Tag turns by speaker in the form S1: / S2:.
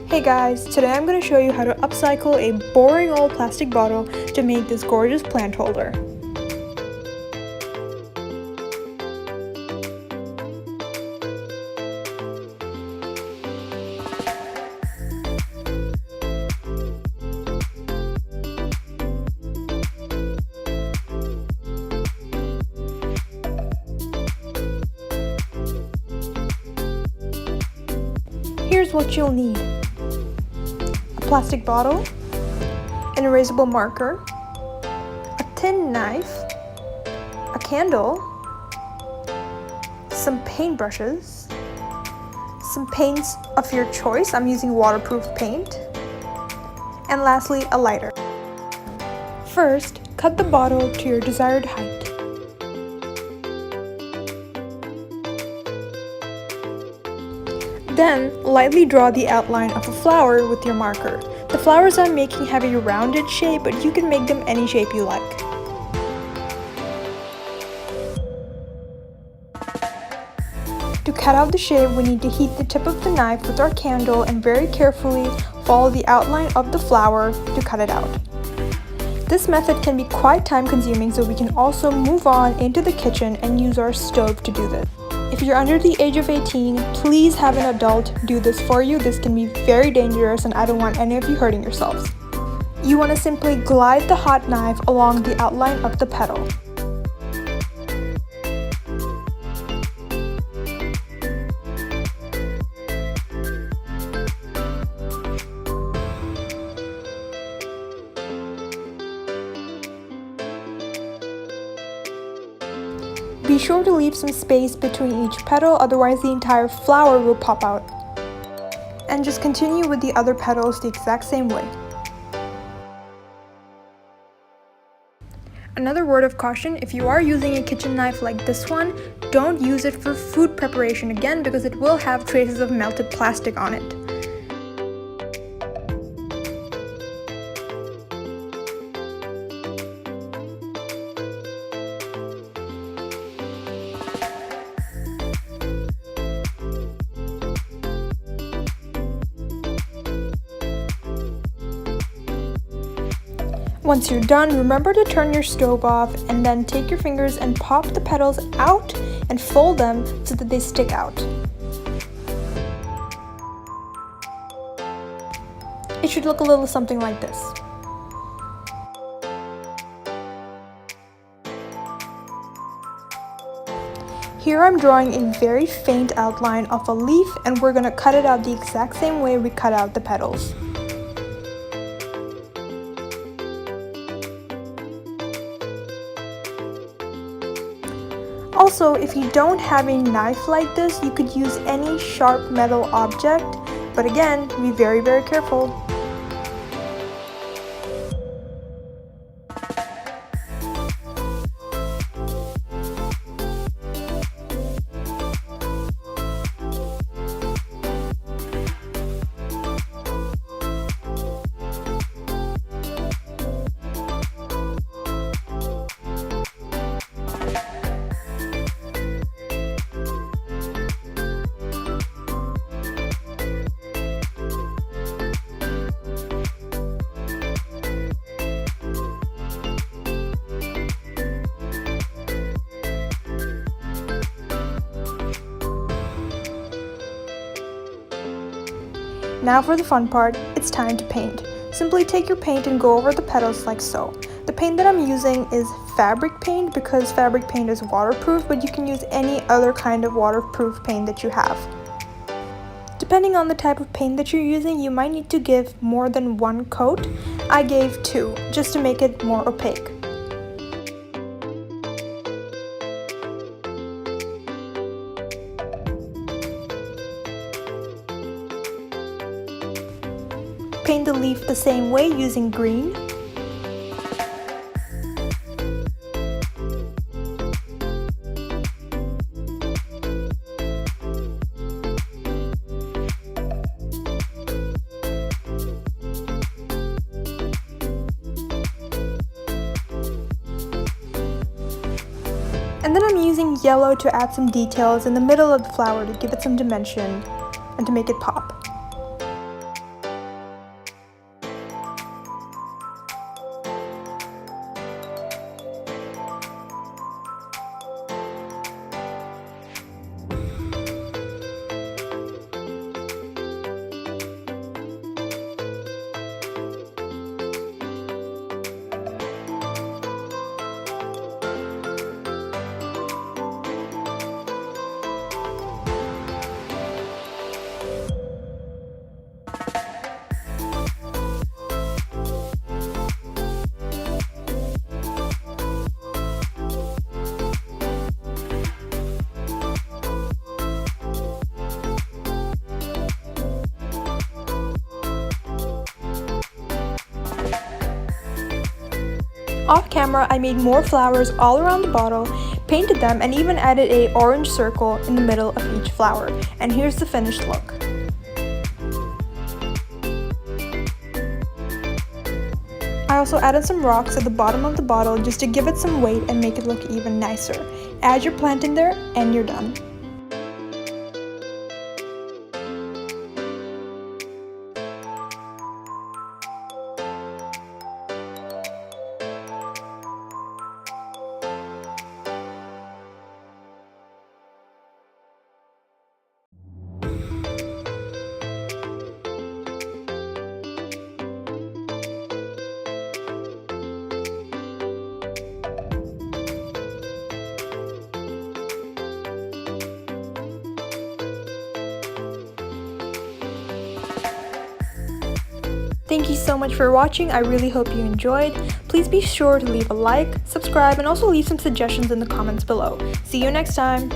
S1: Hey guys, today I'm going to show you how to upcycle a boring old plastic bottle to make this gorgeous plant holder. Here's what you'll need: a plastic bottle, an erasable marker, a tin knife, a candle, some paintbrushes, some paints of your choice, I'm using waterproof paint, and lastly a lighter. First, cut the bottle to your desired height. Then, lightly draw the outline of a flower with your marker. The flowers I'm making have a rounded shape, but you can make them any shape you like. To cut out the shape, we need to heat the tip of the knife with our candle and very carefully follow the outline of the flower to cut it out. This method can be quite time-consuming, so we can also move on into the kitchen and use our stove to do this. If you're under the age of 18, please have an adult do this for you. This can be very dangerous and I don't want any of you hurting yourselves. You want to simply glide the hot knife along the outline of the petal. Be sure to leave some space between each petal, otherwise the entire flower will pop out. And just continue with the other petals the exact same way. Another word of caution: if you are using a kitchen knife like this one, don't use it for food preparation again because it will have traces of melted plastic on it. Once you're done, remember to turn your stove off and then take your fingers and pop the petals out and fold them so that they stick out. It should look a little something like this. Here I'm drawing a very faint outline of a leaf, and we're going to cut it out the exact same way we cut out the petals. Also, if you don't have a knife like this, you could use any sharp metal object, but again, be very, very careful. Now for the fun part, it's time to paint. Simply take your paint and go over the petals like so. The paint that I'm using is fabric paint because fabric paint is waterproof, but you can use any other kind of waterproof paint that you have. Depending on the type of paint that you're using, you might need to give more than one coat. I gave 2, just to make it more opaque. Paint the leaf the same way using green. And then I'm using yellow to add some details in the middle of the flower to give it some dimension and to make it pop. Off camera, I made more flowers all around the bottle, painted them, and even added an orange circle in the middle of each flower. And here's the finished look. I also added some rocks at the bottom of the bottle just to give it some weight and make it look even nicer. Add your plant in there and you're done. Thank you so much for watching. I really hope you enjoyed. Please be sure to leave a like, subscribe, and also leave some suggestions in the comments below. See you next time!